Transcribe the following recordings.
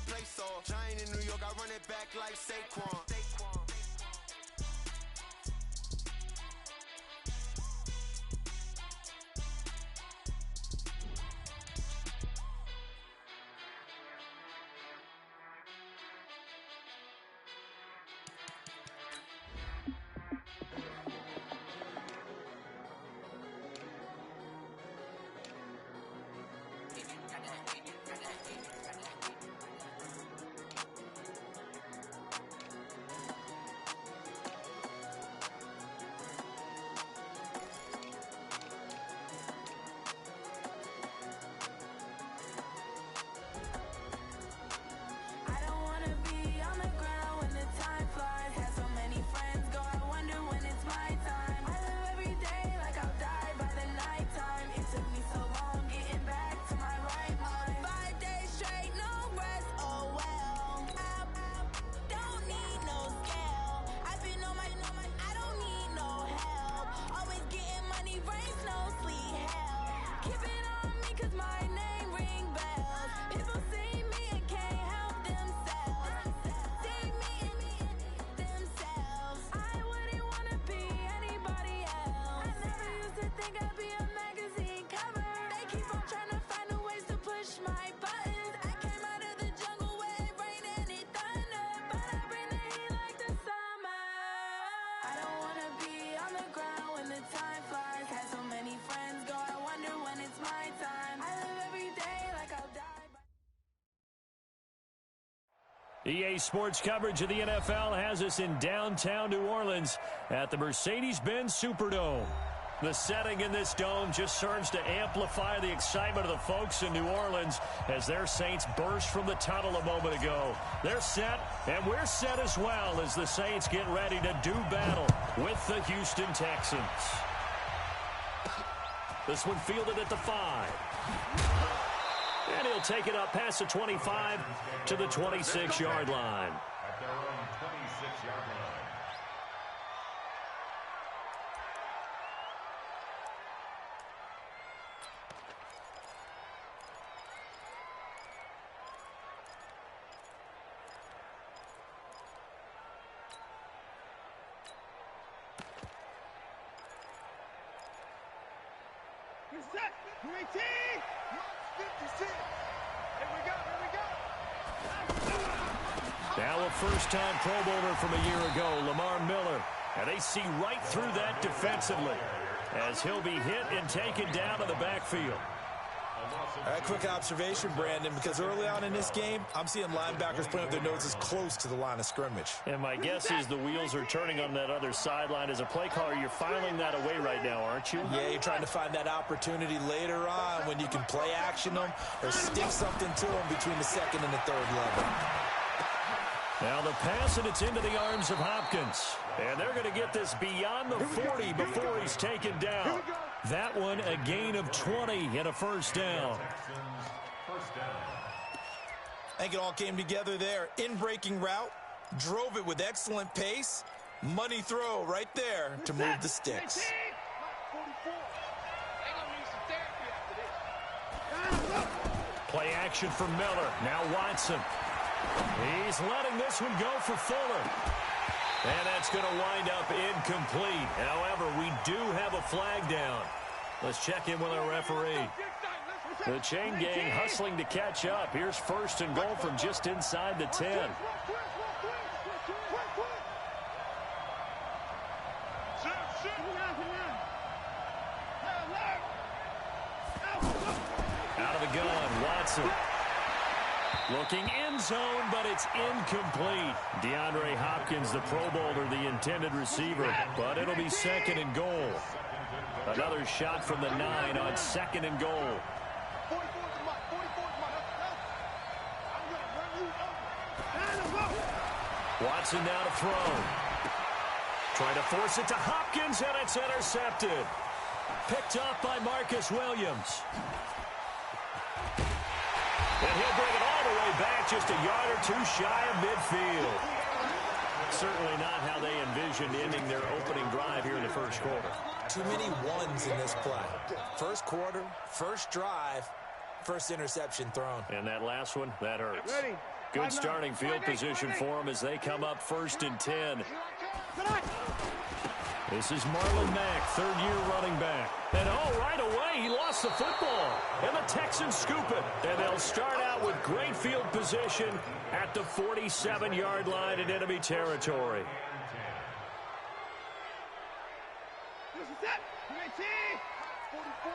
play so. Giant in New York, I run it back like Saquon. EA Sports coverage of the NFL has us in downtown New Orleans at the Mercedes-Benz Superdome. The setting in this dome just serves to amplify the excitement of the folks in New Orleans as their Saints burst from the tunnel a moment ago. They're set, and we're set as well as the Saints get ready to do battle with the Houston Texans. This one fielded at the 5. And he'll take it up past the 25 to the 26-yard line. At their own 26-yard line. Set. 18. Now a first-time Pro Bowler from a year ago, Lamar Miller. And they see right through that defensively as he'll be hit and taken down to the backfield. A quick observation, Brandon, because early on in this game, I'm seeing linebackers putting up their noses close to the line of scrimmage. And my guess is the wheels are turning on that other sideline. As a play caller, you're filing that away right now, aren't you? Yeah, you're trying to find that opportunity later on when you can play action them or stick something to them between the second and the third level. Now the pass, and it's into the arms of Hopkins. And they're going to get this beyond the 40 before he's taken down. That one, a gain of 20 and a first down. I think it all came together there. In-breaking route, drove it with excellent pace. Money throw right there to move the sticks. Play action for Miller. Now Watson. He's letting this one go for Fuller. And that's going to wind up incomplete. However, we do have a flag down. Let's check in with our referee. The chain gang hustling to catch up. Here's first and goal from just inside the 10. Out of the gun, Watson. Looking end zone, but it's incomplete. DeAndre Hopkins, the Pro Bowler, the intended receiver, but it'll be second and goal. Another shot from the 9 on second and goal. Watson now to throw. Trying to force it to Hopkins, and it's intercepted. Picked up by Marcus Williams. And he'll bring it all the way back, just a yard or two shy of midfield. Certainly not how they envisioned ending their opening drive here in the first quarter. Too many ones in this play. First quarter, first drive, first interception thrown. And that last one, that hurts. Ready. Good starting field position for them as they come up 1st and 10. This is Marlon Mack, third-year running back. And right away, he lost the football. And the Texans scoop it. And they'll start out with great field position at the 47-yard line in enemy territory. This is it. 44.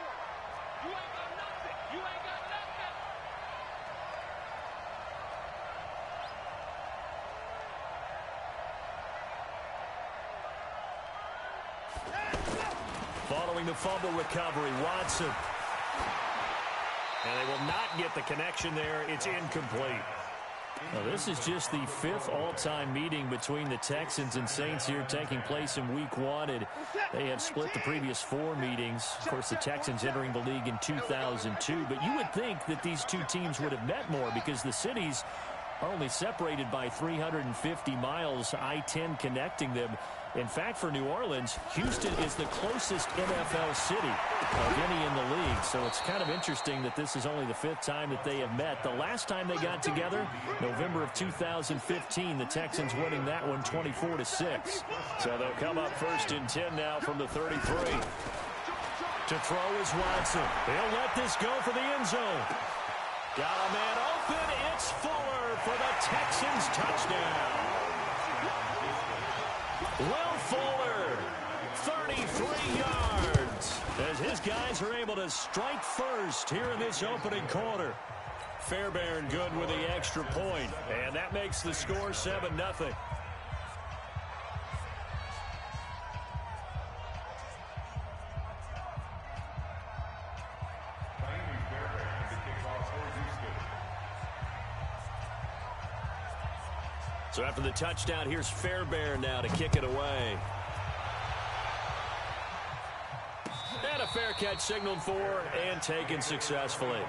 You ain't got nothing. You ain't got nothing. Following the fumble recovery, Watson. And they will not get the connection there. It's incomplete. Now, this is just the 5th all-time meeting between the Texans and Saints here, taking place in Week 1. And they have split the previous 4 meetings. Of course, the Texans entering the league in 2002. But you would think that these two teams would have met more because the cities are only separated by 350 miles, I-10 connecting them. In fact, for New Orleans, Houston is the closest NFL city of any in the league. So it's kind of interesting that this is only the 5th time that they have met. The last time they got together, November of 2015, the Texans winning that one 24-6. So they'll come up 1st and 10 now from the 33. To throw is Watson. He'll let this go for the end zone. Got a man open. It's Fuller for the Texans touchdown. Will Fuller, 33 yards, as his guys are able to strike first here in this opening quarter. Fairbairn good with the extra point, and that makes the score 7-0. So after the touchdown, here's Fairbairn now to kick it away. And a fair catch signaled for and taken successfully.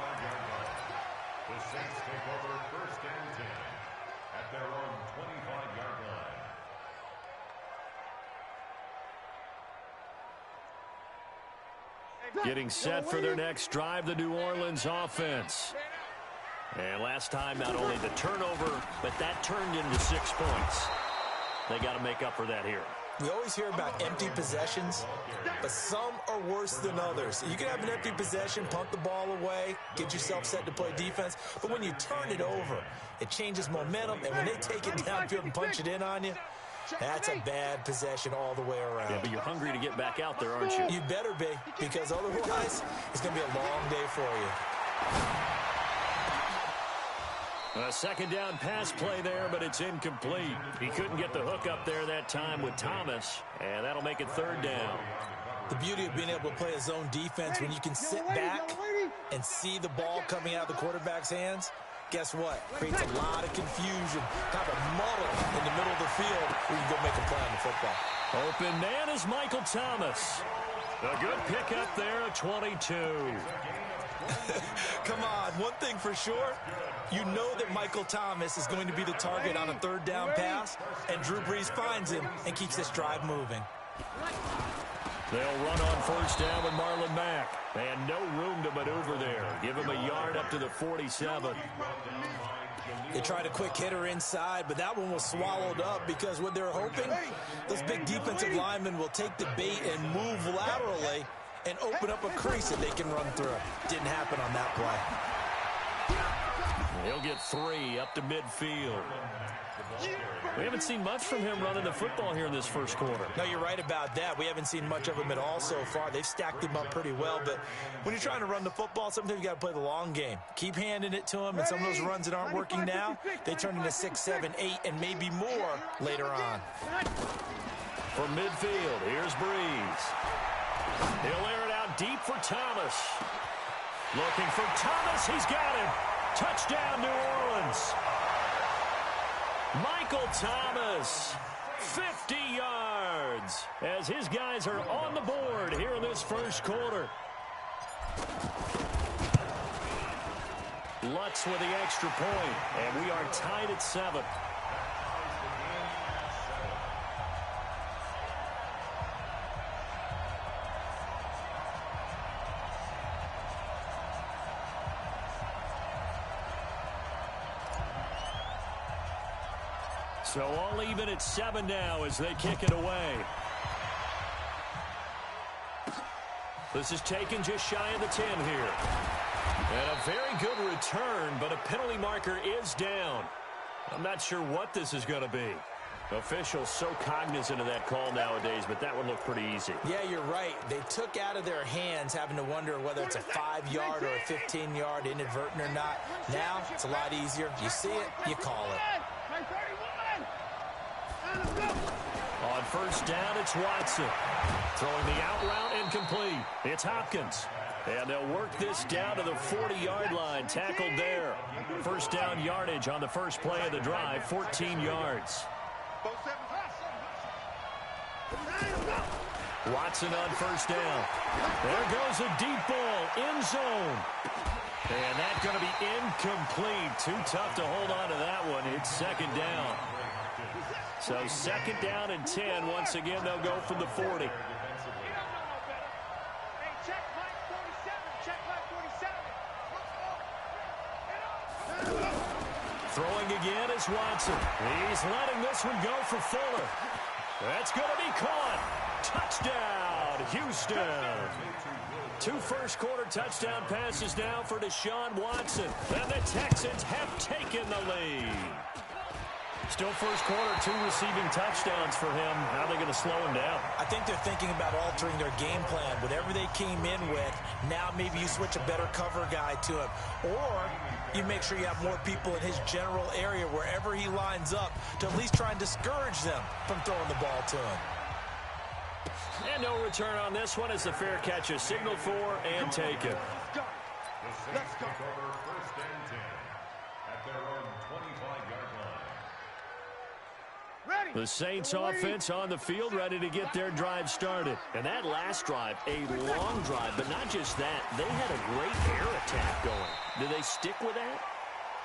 The Saints take over 1st and 10 at their own 25-yard line. Getting set for their next drive, the New Orleans offense. And last time, not only the turnover, but that turned into 6 points. They got to make up for that here. We always hear about empty possessions, but some are worse than others. You can have an empty possession, punt the ball away, get yourself set to play defense, but when you turn it over, it changes momentum, and when they take it downfield and punch it in on you, that's a bad possession all the way around. Yeah, but you're hungry to get back out there, aren't you? You better be, because otherwise, it's going to be a long day for you. A second down pass play there, but it's incomplete. He couldn't get the hook up there that time with Thomas, and that'll make it 3rd down. The beauty of being able to play a zone defense when you can sit back and see the ball coming out of the quarterback's hands, guess what? Creates a lot of confusion, kind of a muddle in the middle of the field where you can go make a play on the football. Open man is Michael Thomas. A good pickup there at 22. Come on, one thing for sure, you know that Michael Thomas is going to be the target on a 3rd down pass, and Drew Brees finds him and keeps this drive moving. They'll run on 1st down with Marlon Mack. And no room to maneuver there. Give him a yard up to the 47. They tried a quick hitter inside, but that one was swallowed up because what they're hoping, those big defensive linemen will take the bait and move laterally and open up a crease that they can run through. Didn't happen on that play. He'll get 3 up to midfield. We haven't seen much from him running the football here in this first quarter. No, you're right about that. We haven't seen much of him at all so far. They've stacked him up pretty well, but when you're trying to run the football, sometimes you got to play the long game. Keep handing it to him, and some of those runs that aren't working now, they turn into 6, 7, 8, and maybe more later on. From midfield, here's Brees. He'll air it out deep for Thomas. Looking for Thomas. He's got him. Touchdown, New Orleans. Michael Thomas, 50 yards, as his guys are on the board here in this first quarter. Lutz with the extra point, and we are tied at 7. So all even at 7 now as they kick it away. This is taken just shy of the 10 here. And a very good return, but a penalty marker is down. I'm not sure what this is going to be. Officials so cognizant of that call nowadays, but that would look pretty easy. Yeah, you're right. They took out of their hands having to wonder whether it's a 5-yard or a 15-yard inadvertent or not. Now, it's a lot easier. You see it, you call it. On first down, it's Watson. Throwing the out route incomplete. It's Hopkins. And they'll work this down to the 40-yard line. Tackled there. First down yardage on the first play of the drive, 14 yards. Watson on first down. There goes a deep ball, end zone. And that's going to be incomplete. Too tough to hold on to that one. It's second down. So second down and 10. Once again, they'll go from the 40. Throwing again is Watson. He's letting this one go for Fuller. That's going to be caught. Touchdown, Houston. 2 first-quarter touchdown passes now for Deshaun Watson. And the Texans have taken the lead. Still first quarter, 2 receiving touchdowns for him. How are they going to slow him down? I think they're thinking about altering their game plan. Whatever they came in with, now maybe you switch a better cover guy to him. Or you make sure you have more people in his general area wherever he lines up to at least try and discourage them from throwing the ball to him. And no return on this one as the fair catch is signaled for and taken. Let's go. First and 10 at their own 25-yard line. The Saints offense on the field, ready to get their drive started. And that last drive, a long drive, but not just that. They had a great air attack going. Do they stick with that?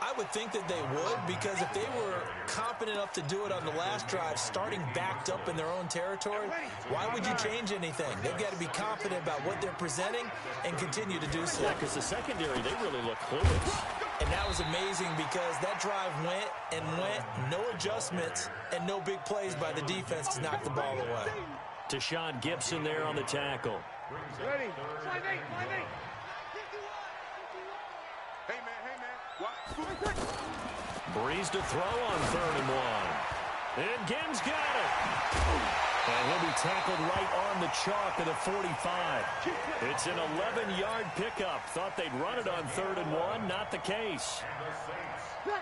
I would think that they would, because if they were confident enough to do it on the last drive, starting backed up in their own territory, why would you change anything? They've got to be confident about what they're presenting and continue to do so. Yeah, because the secondary, they really look clueless. And that was amazing because that drive went and went, no adjustments, and no big plays by the defense to knock the ball away. Tashawn Gibson there on the tackle. Ready. 5-8. Hey, man. What? Breeze to throw on 3rd and 1. And Gibbs got it. And he'll be tackled right on the chalk of the 45. It's an 11-yard pickup. Thought they'd run it on 3rd and 1. Not the case.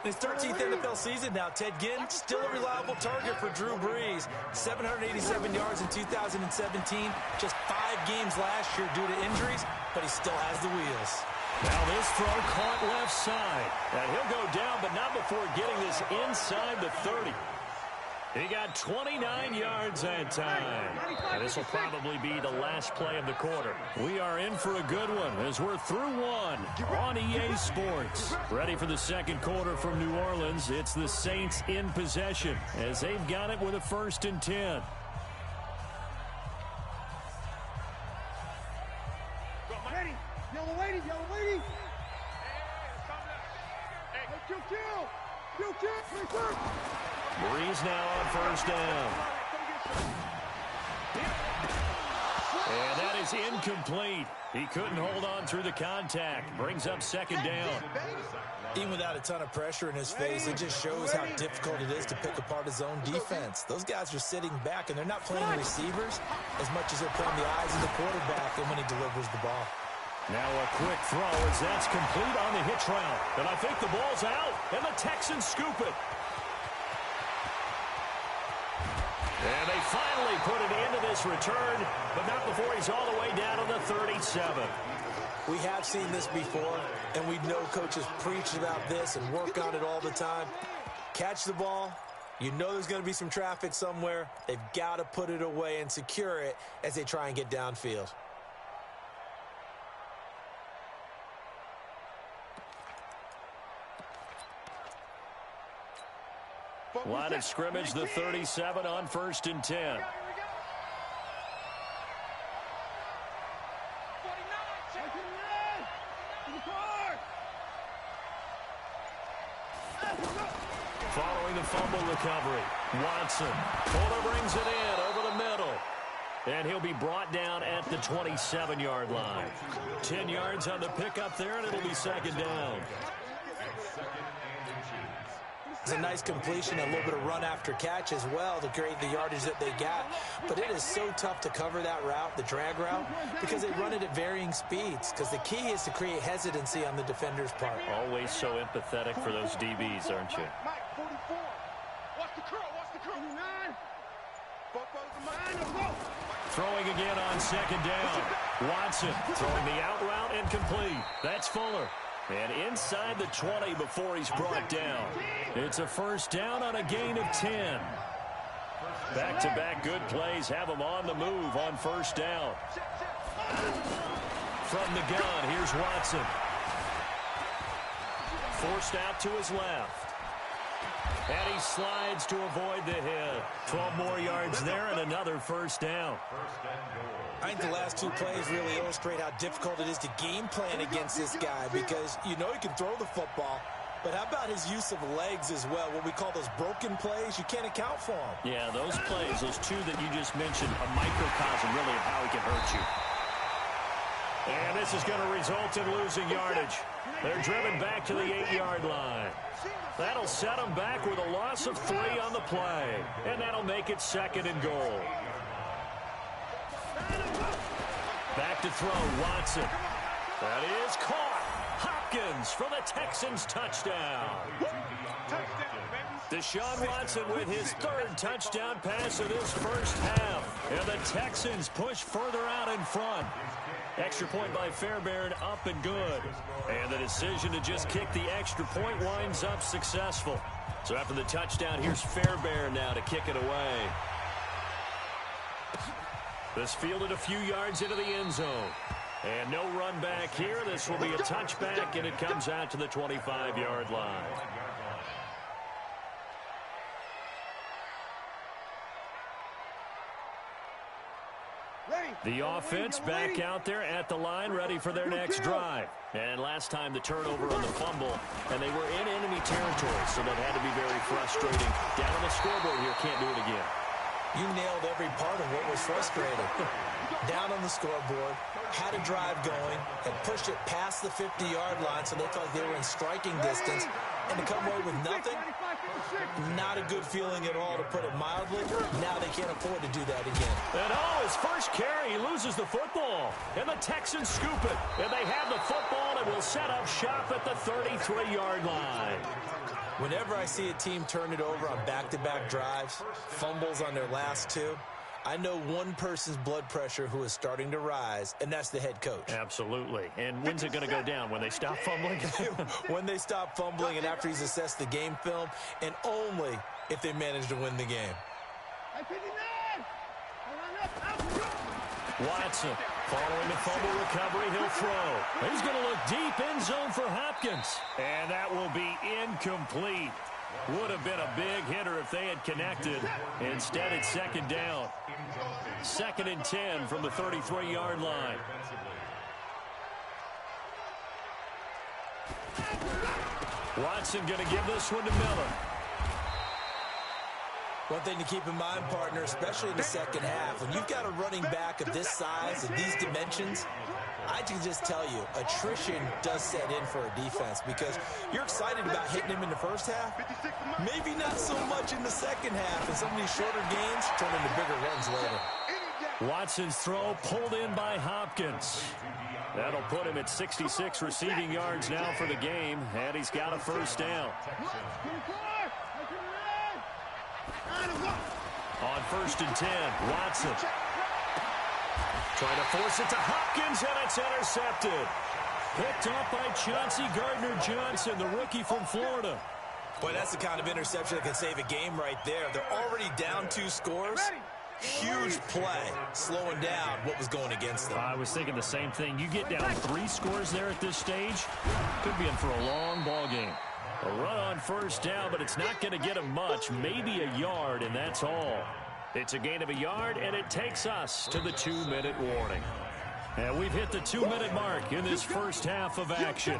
His 13th NFL season now, Ted Ginn, still a reliable target for Drew Brees. 787 yards in 2017. Just 5 games last year due to injuries, but he still has the wheels. Now this throw caught left side. And he'll go down, but not before getting this inside the 30. He got 29 yards that time. And this will probably be the last play of the quarter. We are in for a good one as we're through one on EA Sports. Ready for the second quarter from New Orleans. It's the Saints in possession as they've got it with a 1st and 10. Ready. Yellow lady. Kill. Breeze now on 1st down. And that is incomplete. He couldn't hold on through the contact. Brings up 2nd down. Even without a ton of pressure in his face, it just shows how difficult it is to pick apart his own defense. Those guys are sitting back, and they're not playing receivers as much as they're playing the eyes of the quarterback and when he delivers the ball. Now a quick throw as that's complete on the hitch route. And I think the ball's out, and the Texans scoop it. And they finally put an end to this return, but not before he's all the way down to the 37. We have seen this before, and we know coaches preach about this and work on it all the time. Catch the ball. You know there's going to be some traffic somewhere. They've got to put it away and secure it as they try and get downfield. Line of scrimmage, the 37 on 1st and 10. Following the fumble recovery, Watson. Fuller brings it in over the middle. And he'll be brought down at the 27-yard line. 10 yards on the pickup there, and it'll be second down. It's a nice completion, a little bit of run after catch as well to create the yardage that they got. But it is so tough to cover that route, the drag route, because they run it at varying speeds. Because the key is to create hesitancy on the defender's part. Always so empathetic for those DBs, aren't you? Mike, 44. Watch the curl, watch the curl. 9. Throwing again on second down. Watson throwing the out route and complete. That's Fuller. And inside the 20 before he's brought down. It's a first down on a gain of 10. Back-to-back good plays have him on the move on first down. From the gun, here's Watson. Forced out to his left. And he slides to avoid the hit. 12 more yards there and another first down. I think the last two plays really illustrate how difficult it is to game plan against this guy because you know he can throw the football, but how about his use of legs as well? What we call those broken plays, you can't account for them. Yeah, those plays, those two that you just mentioned, a microcosm really of how he can hurt you. And this is going to result in losing yardage. They're driven back to the 8-yard line. That'll set them back with a loss of 3 on the play. And that'll make it second and goal. Back to throw, Watson. That is caught. Hopkins for the Texans touchdown. Deshaun Watson with his 3rd touchdown pass of this first half. And the Texans push further out in front. Extra point by Fairbairn, up and good. And the decision to just kick the extra point winds up successful. So after the touchdown, here's Fairbairn now to kick it away. This fielded a few yards into the end zone. And no run back here. This will be a touchback, and it comes out to the 25-yard line. The offense back out there at the line, ready for their next drive. And last time the turnover on the fumble, and they were in enemy territory, so that had to be very frustrating. Down on the scoreboard here, can't do it again. You nailed every part of what was frustrating. Down on the scoreboard, had a drive going, had pushed it past the 50-yard line so they felt like they were in striking distance, and to come away with nothing, not a good feeling at all, to put it mildly. Now they can't afford to do that again. And his first carry, he loses the football. And the Texans scoop it. And they have the football and will set up shop at the 33-yard line. Whenever I see a team turn it over on back-to-back drives, fumbles on their last 2, I know one person's blood pressure who is starting to rise, and that's the head coach. Absolutely. And when's it going to go down? When they stop fumbling? When they stop fumbling and after he's assessed the game film, and only if they manage to win the game. Watson, following the fumble recovery, he'll throw. He's going to look deep end zone for Hopkins. And that will be incomplete. Would have been a big hitter if they had connected. Instead, it's second down. 2nd and 10 from the 33-yard line. Watson going to give this one to Miller. One thing to keep in mind, partner, especially in the second half, when you've got a running back of this size and these dimensions, I can just tell you, attrition does set in for a defense because you're excited about hitting him in the first half, maybe not so much in the second half, and some of these shorter games turn into bigger runs later. Watson's throw pulled in by Hopkins. That'll put him at 66 receiving yards now for the game, and he's got a first down. On 1st and 10, Watson trying to force it to Hopkins, and it's intercepted. Picked off by Chauncey Gardner-Johnson, the rookie from Florida. Boy, that's the kind of interception that can save a game right there. They're already down 2 scores. Huge play, slowing down what was going against them. I was thinking the same thing. You get down 3 scores there at this stage, could be in for a long ball game. A run on first down, but it's not going to get him much, maybe a yard, and that's all. It's a gain of a yard, and it takes us to the 2-minute warning. And we've hit the 2-minute mark in this first half of action.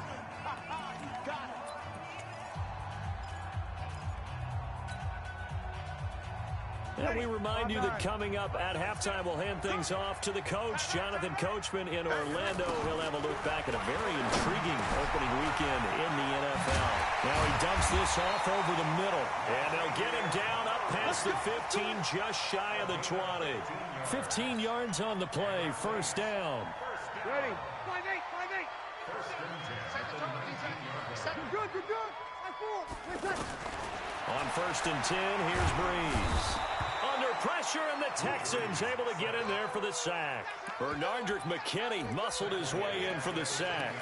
And we remind you that coming up at halftime, we'll hand things off to the coach, Jonathan Coachman in Orlando. He'll have a look back at a very intriguing opening weekend in the NFL. Now he dumps this off over the middle, and they'll get him down up past the 15, just shy of the 20. 15 yards on the play, first down. Ready. 5-8, 5-8. Good, good, good. On first and 10, here's Breeze. Under pressure, and the Texans able to get in there for the sack. Bernardrick McKinney muscled his way in for the sack.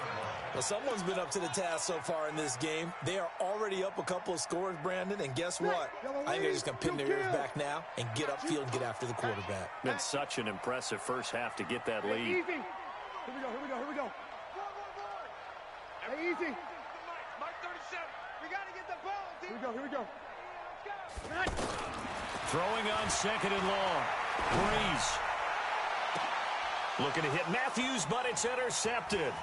Well, someone's been up to the task so far in this game. They are already up a couple of scores, Brandon, and guess what? I think they're just going to pin their ears back now and get upfield and get after the quarterback. Been such an impressive first half to get that lead. Easy. Here we go, here we go, here we go. Hey, easy. Mark 37. We got to get the ball. Here we go, here we go. Throwing on second and long. Breeze. Looking to hit Matthews, but it's intercepted.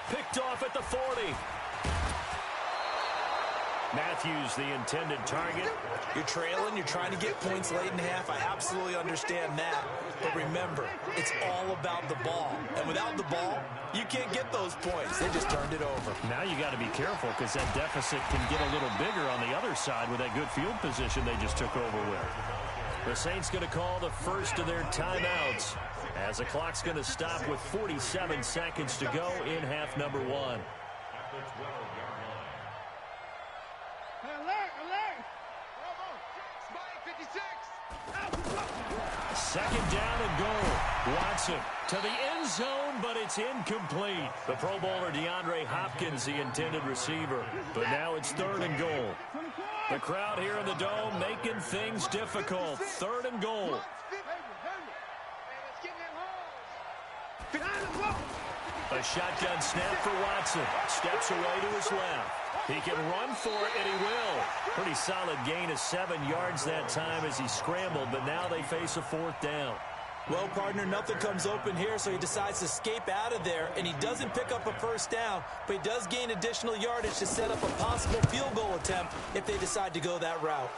Picked off at the 40. Matthews, the intended target. You're trailing. You're trying to get points late in half. I absolutely understand that. But remember, it's all about the ball. And without the ball, you can't get those points. They just turned it over. Now you got to be careful because that deficit can get a little bigger on the other side with that good field position they just took over with. The Saints going to call the first of their timeouts as the clock's going to stop with 47 seconds to go in half number one. Second down and goal. Watson to the end zone, but it's incomplete. The Pro Bowler DeAndre Hopkins, the intended receiver. But now it's third and goal. The crowd here in the Dome making things difficult. Third and goal. A shotgun snap for Watson. Steps away to his left. He can run for it, and he will. Pretty solid gain of 7 yards that time as he scrambled, but now they face a fourth down. Well, partner, nothing comes open here, so he decides to escape out of there, and he doesn't pick up a first down, but he does gain additional yardage to set up a possible field goal attempt if they decide to go that route.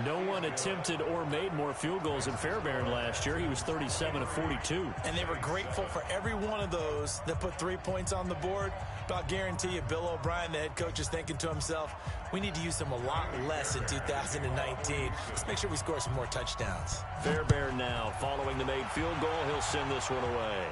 No one attempted or made more field goals in Fairbairn last year. He was 37 of 42. And they were grateful for every one of those that put 3 points on the board. But I'll guarantee you, Bill O'Brien, the head coach, is thinking to himself, we need to use them a lot less in 2019. Let's make sure we score some more touchdowns. Fairbairn now, following the made field goal, he'll send this one away.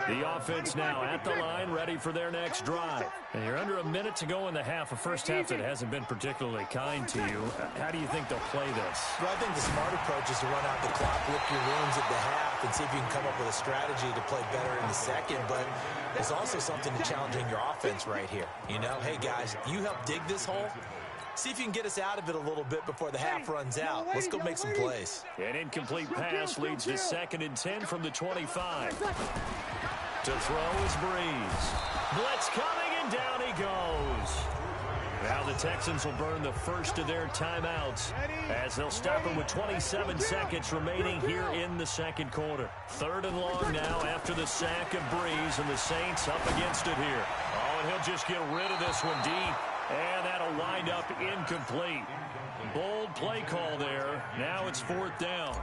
The offense now at the line, ready for their next drive. And you're under a minute to go in the half, a first half that hasn't been particularly kind to you. How do you think they'll play this? Well, I think the smart approach is to run out the clock, lick your wounds at the half, and see if you can come up with a strategy to play better in the second. But there's also something to challenging your offense right here. You know, hey, guys, you help dig this hole. See if you can get us out of it a little bit before the half runs out. Let's go make some plays. An incomplete pass leads to 2nd and 10 from the 25. To throw is Breeze. Blitz coming, and down he goes. Now the Texans will burn the first of their timeouts as they'll stop him with 27 seconds remaining here in the second quarter. Third and long now after the sack of Breeze, and the Saints up against it here. Oh, and he'll just get rid of this one deep. And that'll wind up incomplete. Bold play call there. Now it's fourth down.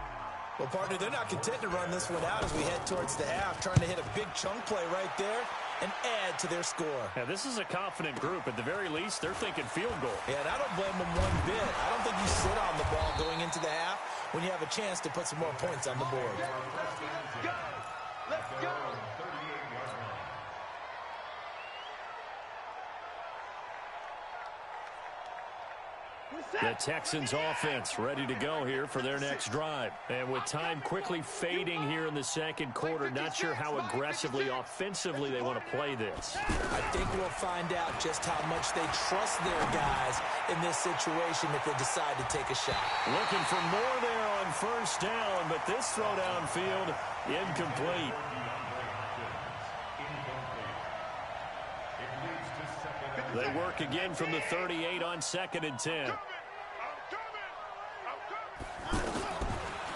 Well, partner, they're not content to run this one out as we head towards the half, trying to hit a big chunk play right there and add to their score. Now, this is a confident group. At the very least, they're thinking field goal. Yeah, and I don't blame them one bit. I don't think you sit on the ball going into the half when you have a chance to put some more points on the board. Let's go. The Texans offense ready to go here for their next drive. And with time quickly fading here in the second quarter, not sure how aggressively, offensively they want to play this. I think we'll find out just how much they trust their guys in this situation if they decide to take a shot. Looking for more there on first down, but this throw downfield incomplete. They work again from the 38 on 2nd and 10.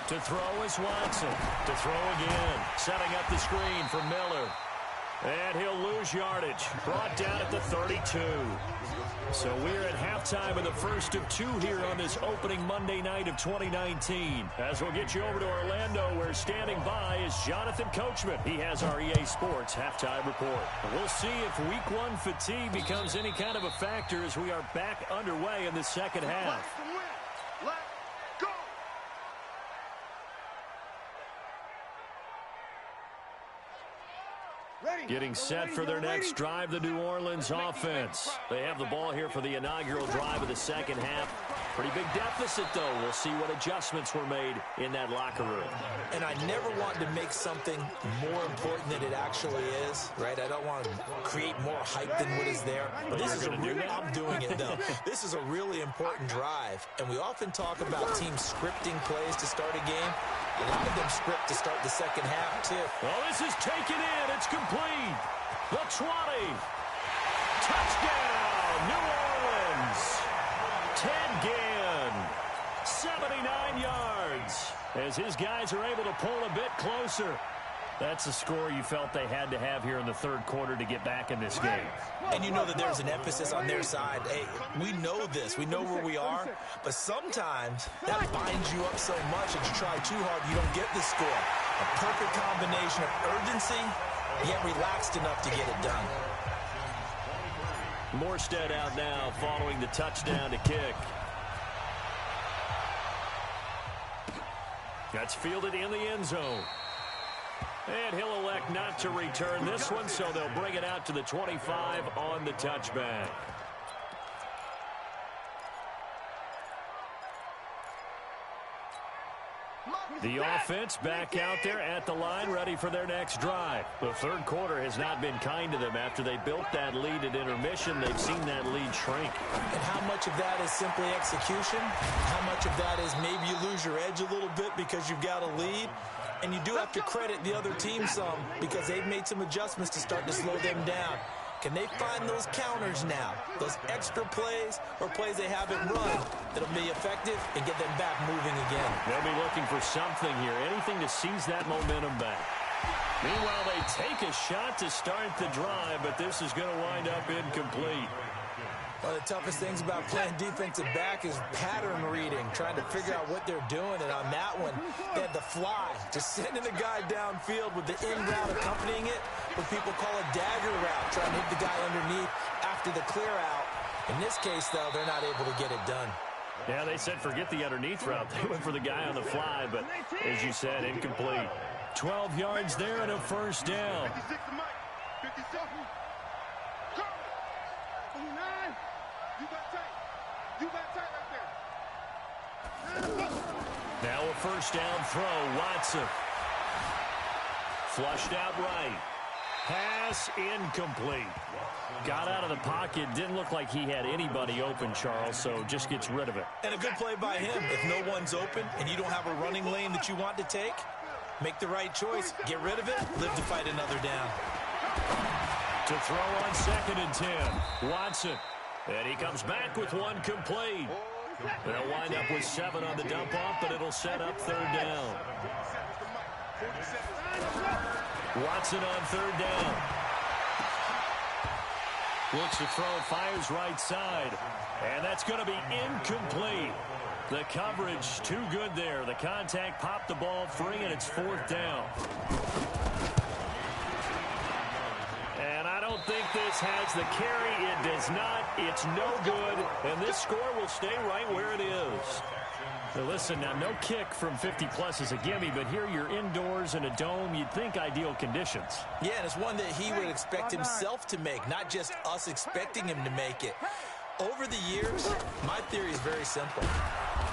To throw is Watson. To throw again. Setting up the screen for Miller. And he'll lose yardage. Brought down at the 32. So we're at halftime of the first of two here on this opening Monday night of 2019. As we'll get you over to Orlando, where standing by is Jonathan Coachman. He has our EA Sports halftime report. We'll see if week one fatigue becomes any kind of a factor as we are back underway in the second half. Let's go. Getting set for their next drive, the New Orleans offense. They have the ball here for the inaugural drive of the second half. Pretty big deficit, though. We'll see what adjustments were made in that locker room. And I never want to make something more important than it actually is, right? I don't want to create more hype than what is there. But this is I'm doing it, though. This is a really important drive. And we often talk about teams scripting plays to start a game. A lot of them script to start the second half, too. Well, this is taken in. It's complete. The 20. Touchdown, New Orleans. Ted Ginn, 79 yards. As his guys are able to pull a bit closer. That's a score you felt they had to have here in the third quarter to get back in this game. And you know that there's an emphasis on their side. Hey, we know this. We know where we are. But sometimes that binds you up so much that you try too hard, you don't get the score. A perfect combination of urgency, yet relaxed enough to get it done. Morstead out now following the touchdown to kick. That's fielded in the end zone. And he'll elect not to return this one, so they'll bring it out to the 25 on the touchback. The offense back out there at the line, ready for their next drive. The third quarter has not been kind to them. After they built that lead at intermission, they've seen that lead shrink. And how much of that is simply execution? How much of that is maybe you lose your edge a little bit because you've got a lead? And you do have to credit the other team some because they've made some adjustments to start to slow them down. Can they find those counters now, those extra plays or plays they haven't run that'll be effective and get them back moving again? They'll be looking for something here, anything to seize that momentum back. Meanwhile, they take a shot to start the drive, but this is going to wind up incomplete. One of the toughest things about playing defensive back is pattern reading, trying to figure out what they're doing. And on that one, they had the fly, just sending the guy downfield with the in route accompanying it, what people call a dagger route, trying to hit the guy underneath after the clear out. In this case, though, they're not able to get it done. Yeah, they said forget the underneath route. They went for the guy on the fly, but as you said, incomplete. 12 yards there and a first down. 56 to Mike. 57. Go. 29. You got tight. You got tight right there. Now a first down throw. Watson. Flushed out right. Pass incomplete. Got out of the pocket. Didn't look like he had anybody open, Charles, so just gets rid of it. And a good play by him. If no one's open and you don't have a running lane that you want to take, make the right choice. Get rid of it. Live to fight another down. To throw on 2nd and 10. Watson. And he comes back with one complete. They'll wind up with 7 on the dump off, but it'll set up 3rd down. Watson on 3rd down. Looks to throw, fires right side. And that's going to be incomplete. The coverage too good there. The contact popped the ball free, and it's 4th down. And I don't think this has the carry. It does not. It's no good. And this score will stay right where it is. Now listen, now no kick from 50-plus is a gimme, but here you're indoors in a dome. You'd think ideal conditions. Yeah, and it's one that he would expect himself to make, not just us expecting him to make it. Over the years, my theory is very simple.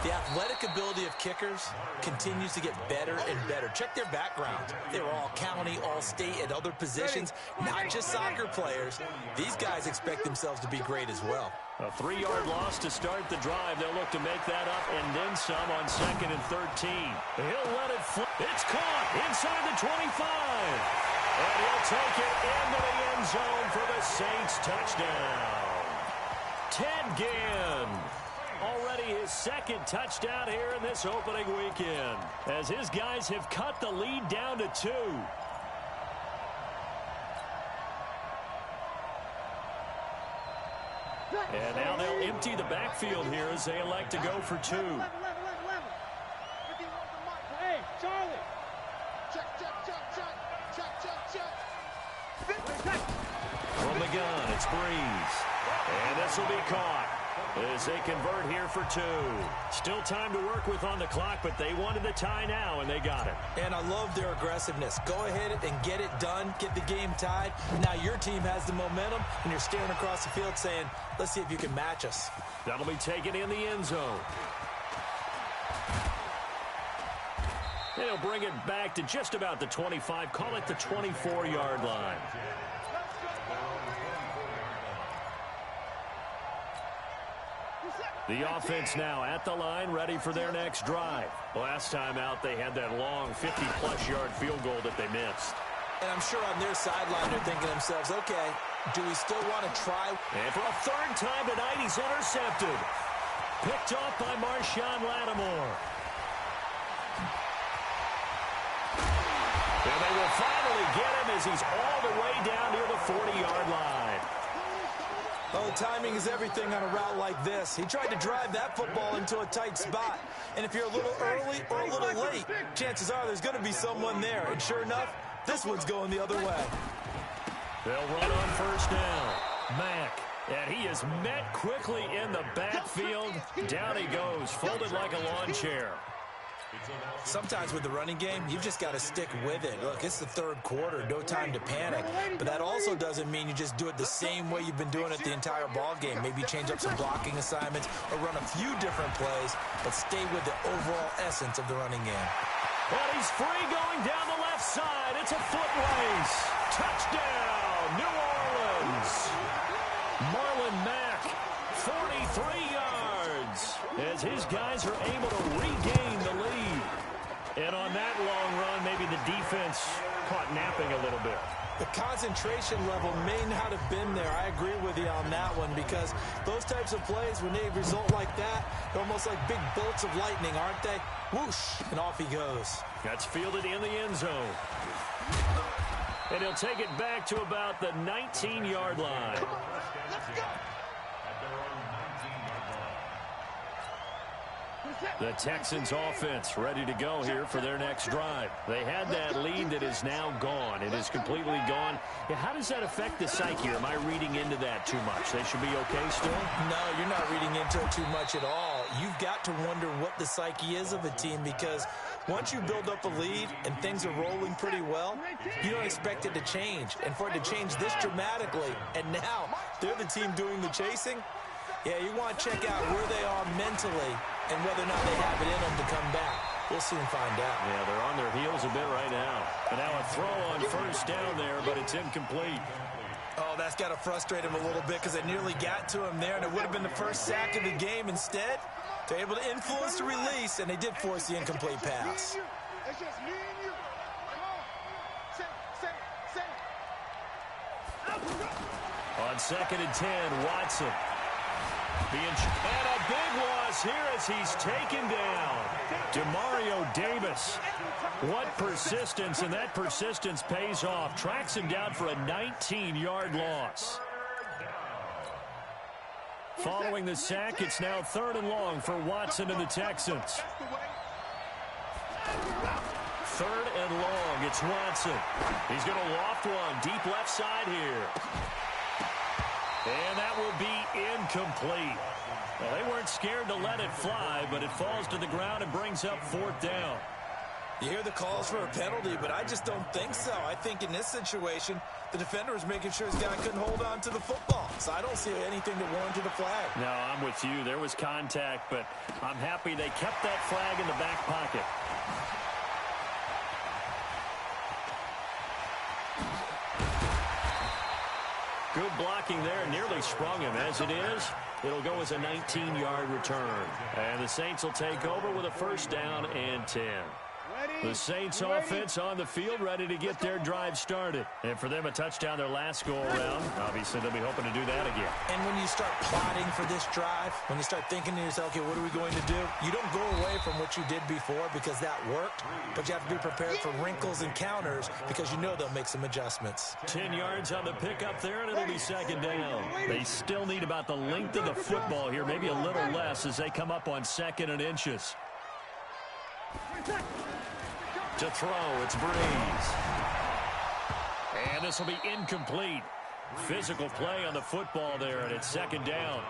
The athletic ability of kickers continues to get better and better. Check their backgrounds. They were all county, all state, at other positions, not just soccer players. These guys expect themselves to be great as well. A 3-yard loss to start the drive. They'll look to make that up and then some on 2nd and 13. He'll let it fly. It's caught inside the 25. And he'll take it into the end zone for the Saints touchdown. Ted Ginn. Already his 2nd touchdown here in this opening weekend, as his guys have cut the lead down to 2. And now they'll empty the backfield here as they elect to go for 2. Hey, Charlie. Check. From the gun, it's Breeze. And this will be caught as they convert here for 2. Still time to work with on the clock, but they wanted the tie now, and they got it. And I love their aggressiveness. Go ahead and get it done, get the game tied. Now your team has the momentum, and you're staring across the field saying, let's see if you can match us. That'll be taken in the end zone. They'll bring it back to just about the 25. Call it the 24-yard line. The offense now at the line, ready for their next drive. Last time out, they had that long 50-plus yard field goal that they missed. And I'm sure on their sideline, they're thinking to themselves, okay, do we still want to try? And for a third time tonight, he's intercepted. Picked off by Marshawn Lattimore. And they will finally get him as he's all the way down near the 40-yard line. Oh, timing is everything on a route like this. He tried to drive that football into a tight spot. And if you're a little early or a little late, chances are there's going to be someone there. And sure enough, this one's going the other way. They'll run on first down. Mack. And he is met quickly in the backfield. Down he goes, folded like a lawn chair. Sometimes with the running game, you've just got to stick with it. Look, it's the third quarter, no time to panic. But that also doesn't mean you just do it the same way you've been doing it the entire ball game. Maybe change up some blocking assignments or run a few different plays, but stay with the overall essence of the running game. And he's free going down the left side. It's a foot race. Touchdown, New Orleans. Marlon Mack, 43 yards, as his guys are able to regain the lead. And on that long run, maybe the defense caught napping a little bit. The concentration level may not have been there. I agree with you on that one, because those types of plays, when they result like that, they're almost like big bolts of lightning, aren't they? Whoosh, and off he goes. That's fielded in the end zone. And he'll take it back to about the 19-yard line. The Texans offense ready to go here for their next drive. They had that lead that is now gone. It is completely gone. Yeah, how does that affect the psyche? Or am I reading into that too much? They should be okay still? No, you're not reading into it too much at all. You've got to wonder what the psyche is of a team, because once you build up a lead and things are rolling pretty well, you don't expect it to change. And for it to change this dramatically, and now they're the team doing the chasing, yeah, you want to check out where they are mentally and whether or not they have it in them to come back. We'll soon find out. Yeah, they're on their heels a bit right now. And now a throw on first down there, but it's incomplete. Oh, that's got to frustrate him a little bit, because it nearly got to him there, and it would have been the first sack of the game. Instead, they're able to influence the release, and they did force the incomplete pass. It's just me and you. Come on. On 2nd and 10, Watson. And a big loss here as he's taken down. Demario Davis. What persistence, and that persistence pays off. Tracks him down for a 19-yard loss. Following the sack, it's now 3rd and long for Watson and the Texans. 3rd and long, it's Watson. He's going to loft one deep left side here. And that will be incomplete. Well, they weren't scared to let it fly, but it falls to the ground and brings up 4th down. You hear the calls for a penalty, but I just don't think so. I think in this situation, the defender was making sure his guy couldn't hold on to the football. So I don't see anything that warranted a flag. No, I'm with you. There was contact, but I'm happy they kept that flag in the back pocket. Good blocking there, nearly sprung him. As it is, it'll go as a 19-yard return. And the Saints will take over with a 1st down and 10. Ready? The Saints offense on the field, ready to get their drive started. And for them, a touchdown their last go-around. Obviously, they'll be hoping to do that again. And when you start plotting for this drive, when you start thinking to yourself, okay, what are we going to do? You don't go away from what you did before because that worked, but you have to be prepared for wrinkles and counters because you know they'll make some adjustments. 10 yards on the pickup there, and it'll be second down. They still need about the length of the football here, maybe a little less as they come up on 2nd and inches. To throw, it's Breeze. And this will be incomplete. Physical play on the football there, and it's second down.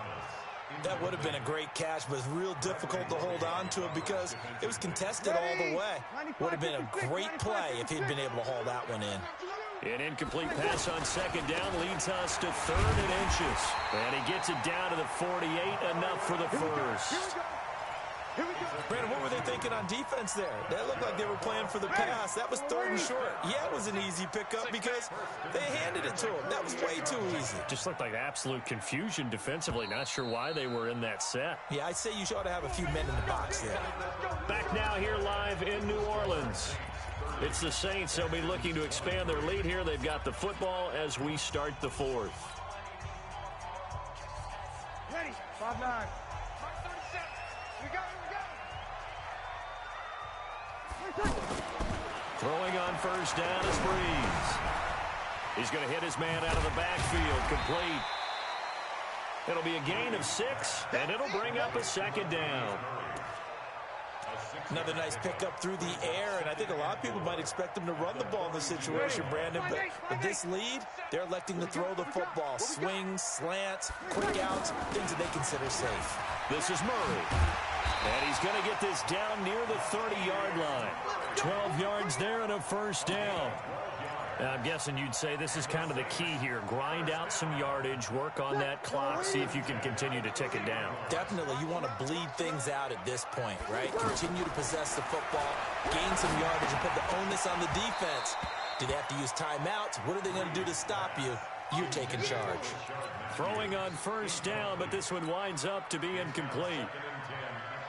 That would have been a great catch, but it's real difficult to hold on to it because it was contested all the way. Would have been a great play if he'd been able to haul that one in. An incomplete pass on second down leads us to 3rd and inches. And he gets it down to the 48, enough for the first. Brandon, what were they thinking on defense there? That looked like they were playing for the pass. That was 3rd and short. Yeah, it was an easy pickup because they handed it to him. That was way too easy. Just looked like absolute confusion defensively. Not sure why they were in that set. Yeah, I'd say you ought to have a few men in the box there. Back now here live in New Orleans. It's the Saints. They'll be looking to expand their lead here. They've got the football as we start the 4th. Ready. 5-9. Throwing on first down is Breeze. He's going to hit his man out of the backfield, complete. It'll be a gain of 6, and it'll bring up a second down. Another nice pickup through the air, and I think a lot of people might expect them to run the ball in this situation, Brandon, but with this lead, they're electing to throw the football. Swings, slants, quick outs, things that they consider safe. This is Murray. And he's going to get this down near the 30-yard line. 12 yards there and a first down. Now, I'm guessing you'd say this is kind of the key here. Grind out some yardage, work on that clock, see if you can continue to tick it down. Definitely. You want to bleed things out at this point, right? Continue to possess the football, gain some yardage, and put the onus on the defense. Do they have to use timeouts? What are they going to do to stop you? You're taking charge. Throwing on first down, but this one winds up to be incomplete.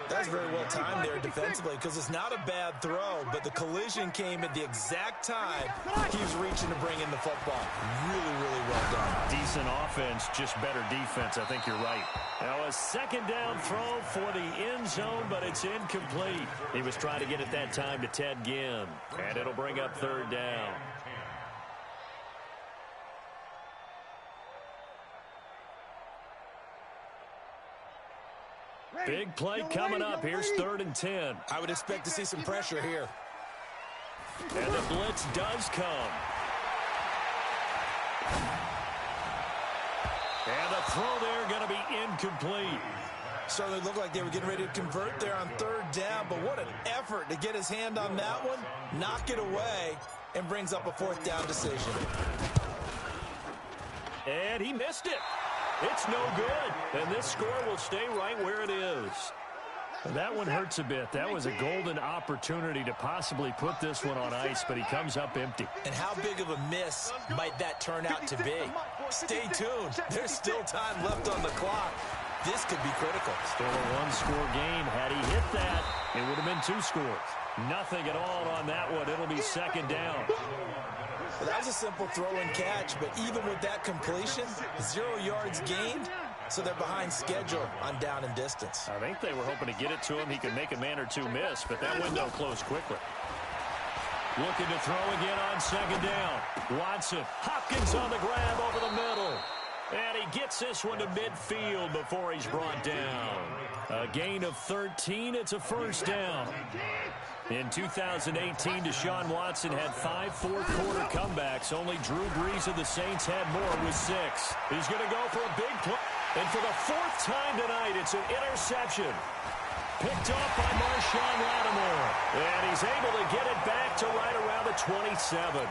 That's very well timed there defensively because it's not a bad throw, but the collision came at the exact time he was reaching to bring in the football. Really, really well done. Decent offense, just better defense. I think you're right. Now a second down throw for the end zone, but it's incomplete. He was trying to get it that time to Ted Ginn, and it'll bring up 3rd down. Big play coming up. Here's 3rd and 10. I would expect to see some pressure here. And the blitz does come. And the throw there going to be incomplete. Certainly looked like they were getting ready to convert there on 3rd down, but what an effort to get his hand on that one, knock it away, and brings up a 4th down decision. And he missed it. It's no good, and this score will stay right where it is. That one hurts a bit. That was a golden opportunity to possibly put this one on ice, but he comes up empty. And how big of a miss might that turn out to be? Stay tuned. There's still time left on the clock. This could be critical. Still a 1-score game. Had he hit that, it would have been 2 scores. Nothing at all on that one. It'll be second down. Well, that was a simple throw and catch, but even with that completion, 0 yards gained, so they're behind schedule on down and distance. I think they were hoping to get it to him. He could make a man or 2 miss, but that window closed quickly. Looking to throw again on second down. Watson, Hopkins on the grab over the middle. And he gets this one to midfield before he's brought down. A gain of 13. It's a first down. In 2018, Deshaun Watson had 5 fourth-quarter comebacks. Only Drew Brees of the Saints had more with 6. He's going to go for a big play. And for the 4th time tonight, it's an interception. Picked off by Marshawn Lattimore. And he's able to get it back to right around the 27.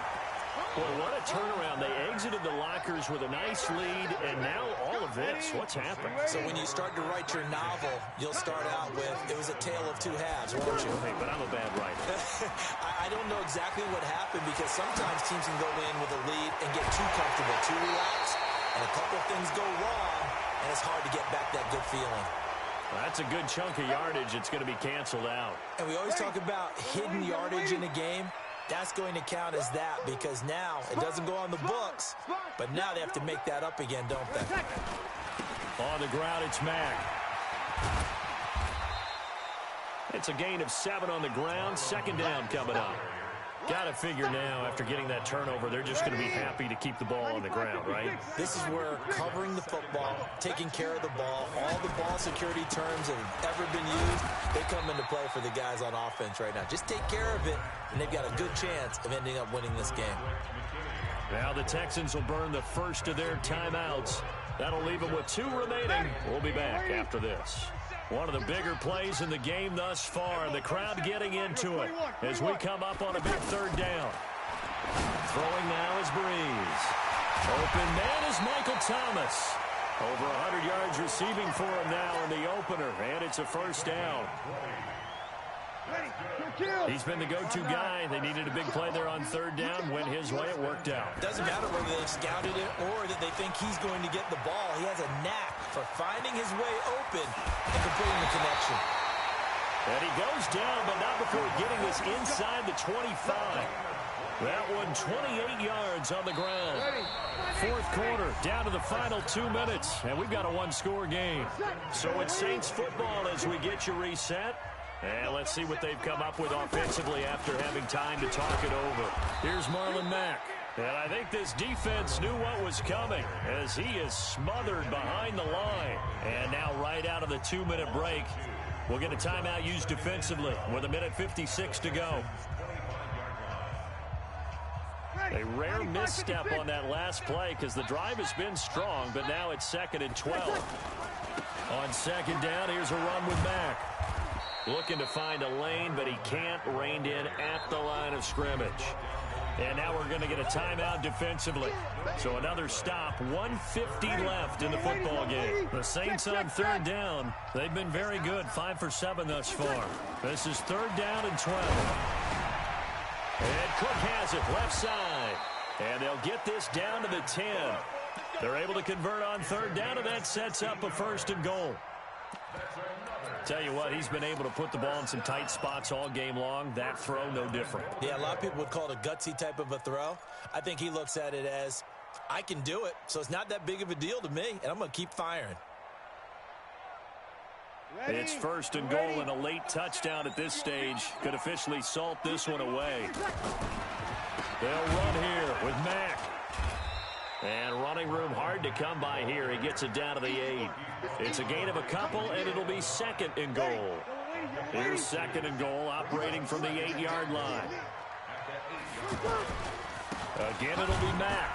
Boy, what a turnaround. They exited the lockers with a nice lead, and now all of this. What's happened? So when you start to write your novel, you'll start out with, it was a tale of 2 halves, won't you? Hey, but I'm a bad writer. I don't know exactly what happened because sometimes teams can go in with a lead and get too comfortable, too relaxed, and a couple of things go wrong, and it's hard to get back that good feeling. That's a good chunk of yardage. It's going to be canceled out. And we always talk about hidden yardage in a game. That's going to count as that because now it doesn't go on the books, but now they have to make that up again, don't they? On the ground, it's Mack. It's a gain of 7 on the ground. Second down coming up. Got to figure now, after getting that turnover, they're just going to be happy to keep the ball on the ground, right? This is where covering the football, taking care of the ball, all the ball security terms that have ever been used, they come into play for the guys on offense right now. Just take care of it, and they've got a good chance of ending up winning this game. Now the Texans will burn the first of their timeouts. That'll leave them with 2 remaining. We'll be back after this. One of the bigger plays in the game thus far, and the crowd getting into it as we come up on a big third down. Throwing now is Breeze. Open man is Michael Thomas. Over 100 yards receiving for him now in the opener, and it's a first down. He's been the go-to guy. They needed a big play there on third down. Went his way. It worked out. Doesn't matter whether they scouted it or that they think he's going to get the ball. He has a knack for finding his way open and completing the connection. And he goes down, but not before getting this inside the 25. That one 28 yards on the ground. Fourth quarter, down to the final 2 minutes, and we've got a one-score game. So it's Saints football as we get you reset. And let's see what they've come up with offensively after having time to talk it over. Here's Marlon Mack. And I think this defense knew what was coming as he is smothered behind the line. And now right out of the 2-minute break, we'll get a timeout used defensively with 1:56 to go. A rare misstep on that last play because the drive has been strong, but now it's 2nd and 12. On second down, here's a run with Mack. Looking to find a lane, but he can't. Reined in at the line of scrimmage. And now we're going to get a timeout defensively. So another stop. 1:50 left in the football game. The Saints on third down. They've been very good. 5 for 7 thus far. This is 3rd down and 12. And Cook has it left side. And they'll get this down to the 10. They're able to convert on third down, and that sets up a 1st and goal. Tell you what, he's been able to put the ball in some tight spots all game long. That throw, no different. Yeah, a lot of people would call it a gutsy type of a throw. I think he looks at it as, I can do it, so it's not that big of a deal to me, and I'm going to keep firing. It's 1st and goal, and a late touchdown at this stage could officially salt this one away. They'll run here with Mack. And running room hard to come by here. He gets it down to the 8. It's a gain of a couple, and it'll be 2nd and goal. Here's 2nd and goal, operating from the 8-yard line. Again, it'll be Mack.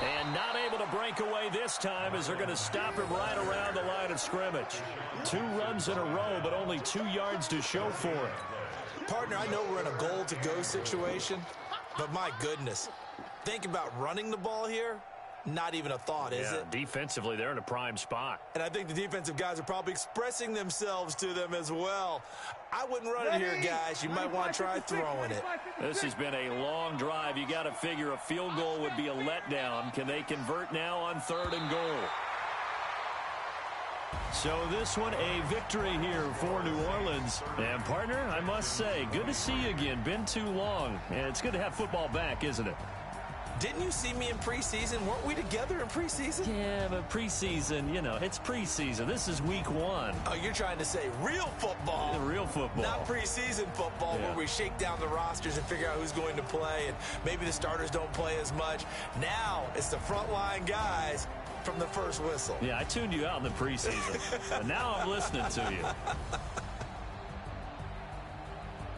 And not able to break away this time as they're going to stop him right around the line of scrimmage. 2 runs in a row, but only 2 yards to show for it. Partner, I know we're in a goal-to-go situation, but my goodness. Think about running the ball here. Not even a thought, is it? Defensively, they're in a prime spot. And I think the defensive guys are probably expressing themselves to them as well. I wouldn't run it here, guys. You might want to try throwing it. This has been a long drive. You got to figure a field goal would be a letdown. Can they convert now on 3rd and goal? So this one, a victory here for New Orleans. And, partner, I must say, good to see you again. Been too long. And it's good to have football back, isn't it? Didn't you see me in preseason? Weren't we together in preseason? Yeah, but preseason, you know, it's preseason. This is week 1. Oh, you're trying to say real football. Real football. Not preseason football where we shake down the rosters and figure out who's going to play, and maybe the starters don't play as much. Now it's the frontline guys from the first whistle. Yeah, I tuned you out in the preseason. But now I'm listening to you.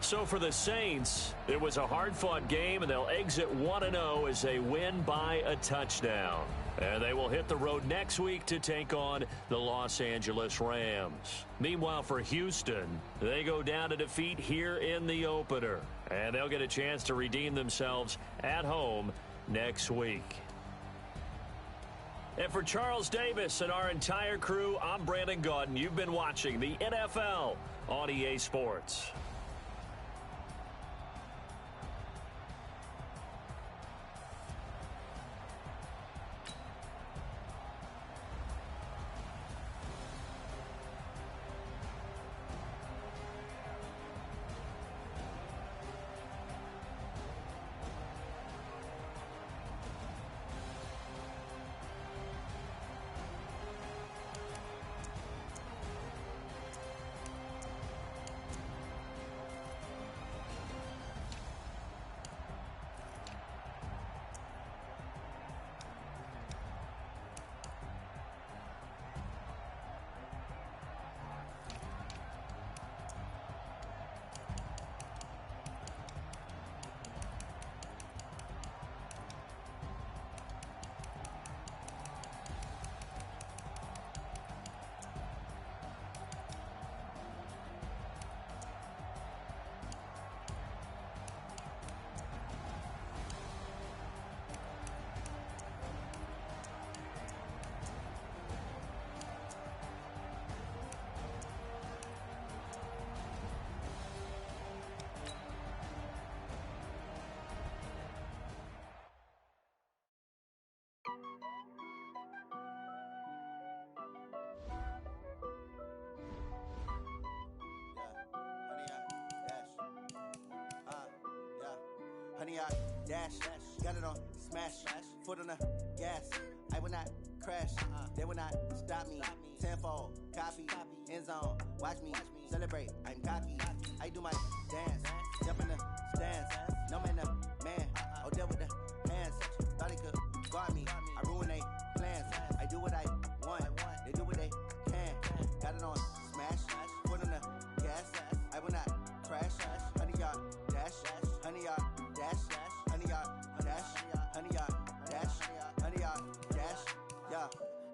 So for the Saints, it was a hard-fought game, and they'll exit 1-0 as they win by a touchdown. And they will hit the road next week to take on the Los Angeles Rams. Meanwhile, for Houston, they go down to defeat here in the opener. And they'll get a chance to redeem themselves at home next week. And for Charles Davis and our entire crew, I'm Brandon Gaudin. You've been watching the NFL on EA Sports. Honey, I dash, got it on smash, foot on the gas. I will not crash, they will not stop me. Tenfold, copy, end zone, watch me celebrate. I'm cocky, I do my dance, jump in the stands. No man, the man, oh, deal with the hands. Thought he could guard me, I ruin they plans. I do what I want, they do what they can. Got it on smash, foot on the gas. I will not crash, honey, y'all dash, honey, y'all dash, honey, y'all dash, honey, y'all dash, honey, y'all dash, yeah.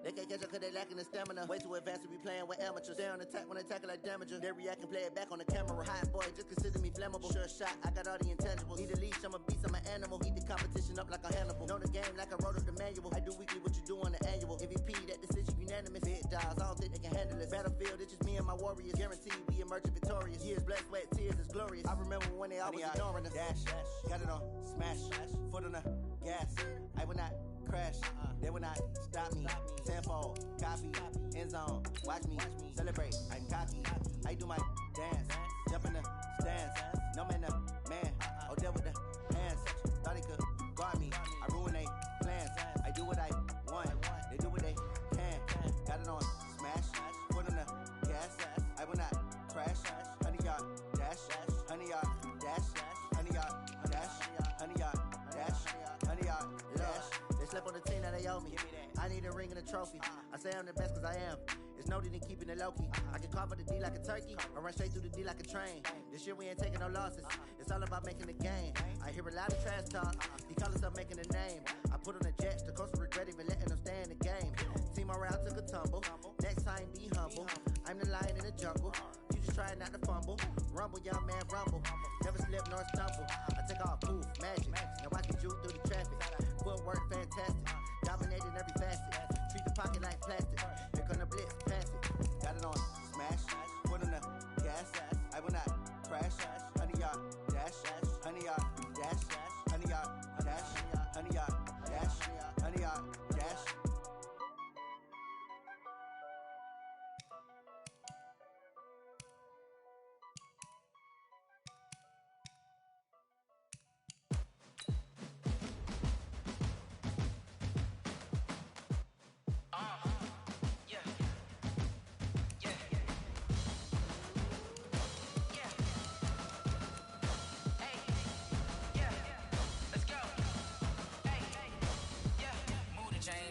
They can't catch up cause they lacking the stamina. Way too advanced to be playing with amateurs. Stay on attack when they tackle like damager. They react and play it back on the camera. Hot boy, just consider me flammable. Sure shot, I got all the intangibles. Need a leash, I'm a beast, I'm an animal. Eat the competition up like a Hannibal. Know the game like I wrote up the manual. I do weekly what you do on the annual. MVP, that decision unanimous. Big dials, I don't think they can handle it. Battlefield, it's just me and my warriors. Guaranteed we emerge victorious. Years, blood, sweat, tears, it's glorious. I remember when they always ignoring us. Dash, got it on smash, foot on the gas. I will not crash, they will not stop me. Tenfold, copy, end zone, watch me celebrate. I'm cocky, I do my dance, jump in the stands. No man, the man, oh, deal with the hands. Thought he could guard me, I ruin they plans. I do what I want, they do what they can. Got it on smash, foot on the gas. I will not crash, honey, y'all dash, honey, y'all dash, honey, y'all dash, honey, y'all dash, honey, y'all dash. They slept on the team that they owe me. I need a ring and a trophy. I say I'm the best cause I am. It's no need in keeping it low-key. I can carve up the D like a turkey or run straight through the D like a train. This year we ain't taking no losses. It's all about making the game. I hear a lot of trash talk. He call himself making a name. I put on the Jets. The coach will regret even letting them stay in the game. Team morale took a tumble. Next time be humble. I'm the lion in the jungle. You just try not to fumble. Rumble, young man, rumble. Never slip nor stumble. I take off, poof, magic. Now watch me juke through the traffic. Footwork fantastic. Dominating every facet. Treat the pocket like plastic. Here come the blitz, pass it. Got it on smash. Foot on the gas. I will not crash. Honey, y'all dash. Honey, y'all dash. Honey, y'all dash. Honey, y'all dash. Honey, y'all dash.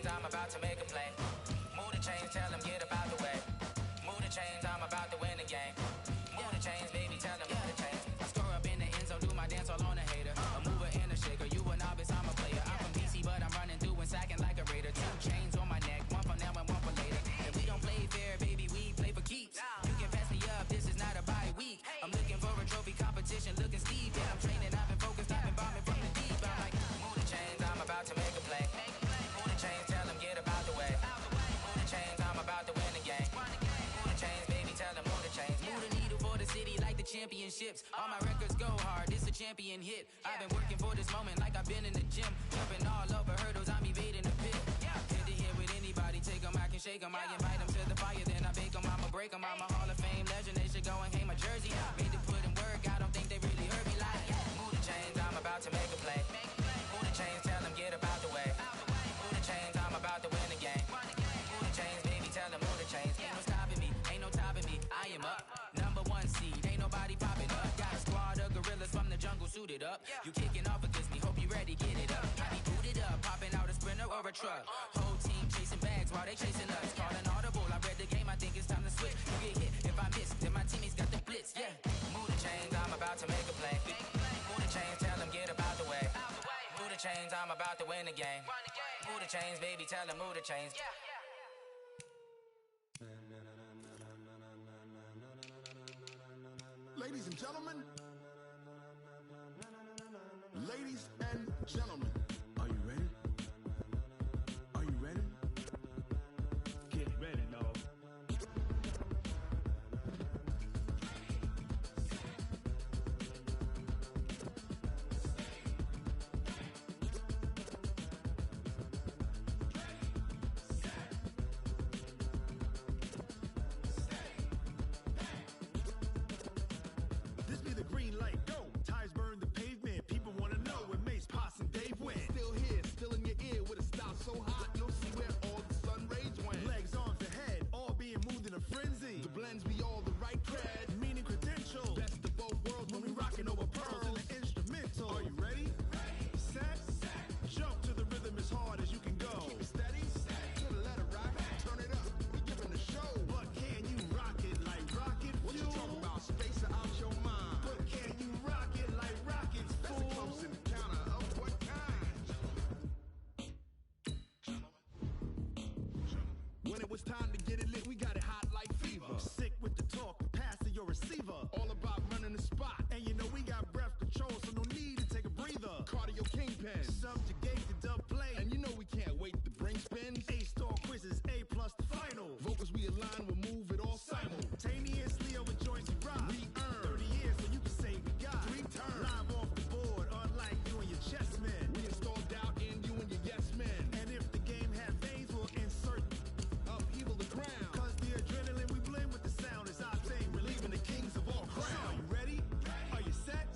I'm about to make a play. Move the chains, tell them get up out the way. Move the chains, I'm about to win the game. Move the chains, baby, tell them move the chains. I score up in the end zone, do my dance all on a hater. A mover and a shaker, you a novice, I'm a player. I'm from DC, but I'm running through and sacking like a raider. 2 chains on my neck, one for now and one for later. And we don't play fair, baby, we play for keeps. You can pass me up, this is not a bye week. I'm looking for a trophy competition, looking steep. Yeah, I'm training, I've been focused, I've been bombing from the deep. I'm like, move the chains, I'm about to make a play. Move the chains, tell them get up out the way. Move the chains, I'm about to win the game. Move the chains, baby, tell them move the chains. Move the needle for the city like the championships. All my records go hard, this a champion hit. I've been working for this moment like I've been in the gym. Jumping all over hurdles, I'm evading the pit. Hit to hit with anybody, take them, I can shake them. I invite them to the fire, then I bake them, I'ma break them. I'm a Hall of Fame legend, they should go and hang my jersey. Made to put in work, I don't think they really heard me like. Move the chains, I'm about to make a play. Move the chains, tell them get up out the way. Move the chains, I'm about to win the game. Move the chains, baby, tell them move the chains. Ain't no stopping me, ain't no topping me, I am up. Number 1 seed, ain't nobody popping up. Got a squad of gorillas from the jungle suited up. You kicking off against me, hope you ready, get it up. I be booted up, popping out a Sprinter or a truck. Whole team chasing bags while they chasing us. Calling audible, I read the game, I think it's time to switch. You get hit, if I miss, then my teammates got the blitz, yeah. Move the chains, I'm about to make a play. Move the chains, tell them get up out the way. Move the chains, I'm about to win the game. Move the chains, baby, tell them move the chains. Ladies and gentlemen, ladies and gentlemen, are you ready? Are you ready? Get ready, dog. believer. All about running the spot. And you know we got breath control, so no need to take a breather. Cardio kingpin. Subjugate the dub play. And you know we can't wait to bring spins. A-star quizzes, A+ the final. Vocals we align, we'll move it all simultaneously over joints we rock. We earn 30 years, so you can say we got 3 turns. Live off the board, unlike you and your chess men. We install doubt in you and your yes men. And if the game had veins, we'll insert upheaval the ground. Cause the adrenaline we blend with the sound is our thing, relieving the kings of all crowns. So are you ready? Are you set?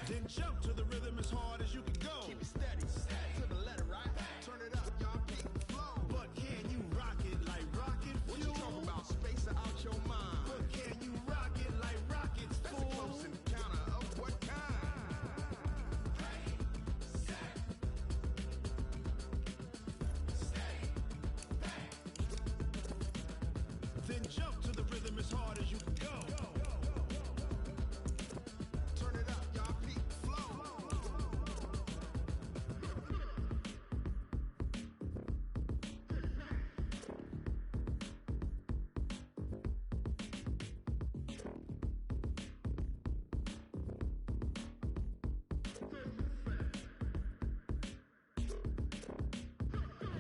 Then jump to the rhythm as hard as you can go. Keep it steady, to the letter, right? Turn it up, y'all, keep it flow. But can you rock it like rocket fuel? What you talking about? Space out your mind. But can you rock it like rockets, fool? That's a close encounter of what kind? Then jump to the rhythm as hard as you can go. Turn it up, y'all, peak flow.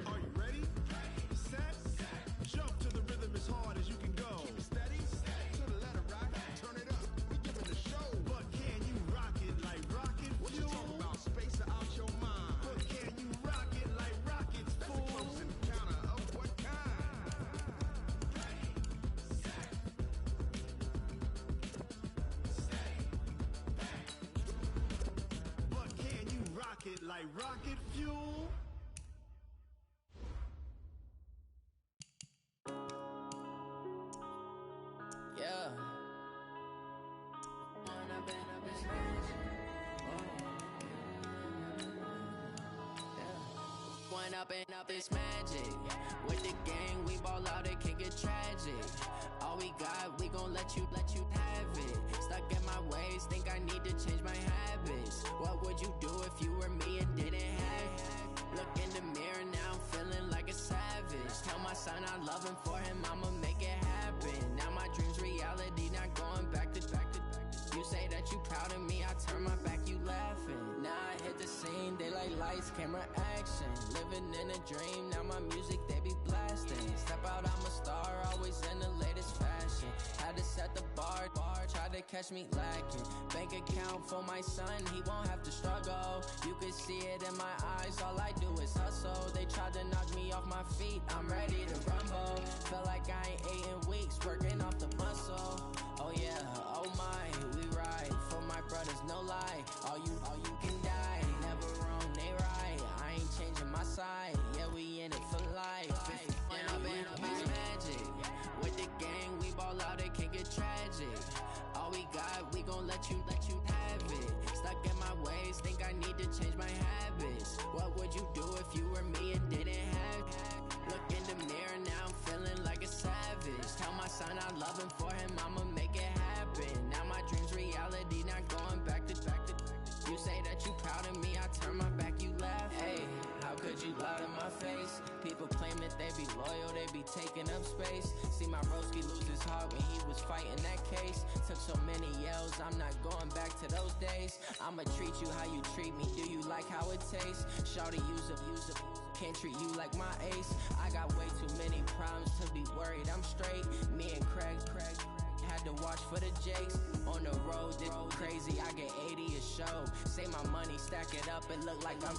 Are you ready? Set? Jump to the rhythm as hard as you can go. Keep it steady, to the letter, right? Turn it up, we giving the show. But can you rock it like rocket fuel? What you talking about? Space out your mind. But can you rock it like rockets, fool? That's a close encounter of what kind? But can you rock it like rocket fuel? Yeah. One up and up is magic. With the gang, we ball out, it can get tragic. All we got, we gon' let you have it. Stuck in my ways, think I need to change my habits. What would you do if you were me and didn't have it? Look in the mirror now, I'm feeling like a savage. Tell my son I love him, for him I'ma make it happen. Now my dream's reality, not going back to. You say that you proud of me, I turn my back, you laughing. Now I hit the scene, they like lights, camera, action. Living in a dream, now my music, they be blasting. Step out, I'm a star, always in the latest fashion. Had to set the bar, try to catch me lacking. Bank account for my son, he won't have to struggle. You can see it in my eyes, all I do is hustle. They tried to knock me off my feet, I'm ready to rumble. Felt like I ain't ate in weeks, working off the muscle. Oh yeah, oh my, we ride for my brothers, no lie. All you can die, never wrong, they right. I ain't changing my side, yeah, we in it for life. And I've been magic. With the gang, we ball out, it can get tragic. All we got, we gon' let you have it. Stuck in my ways, think I need to change my habits. What would you do if you were me and didn't have it? Look in the mirror now, I'm feeling like a savage. Tell my son I love him, for him I'ma make it happen. Now my dream's reality, not going back to. You say that you proud of me, I turn my back, you laugh. Hey, how could you lie to my face? People claim that they be loyal, they be taking up space. See my broski lose his heart when he was fighting that case. Took so many yells, I'm not going back to those days. I'ma treat you how you treat me, do you like how it tastes? Shawty, use up, can't treat you like my ace. I got way too many problems to be worried, I'm straight. Me and Craig had to watch for the Jakes. On the road, this crazy, I get 80 a show. Say my money, stack it up, it look like I'm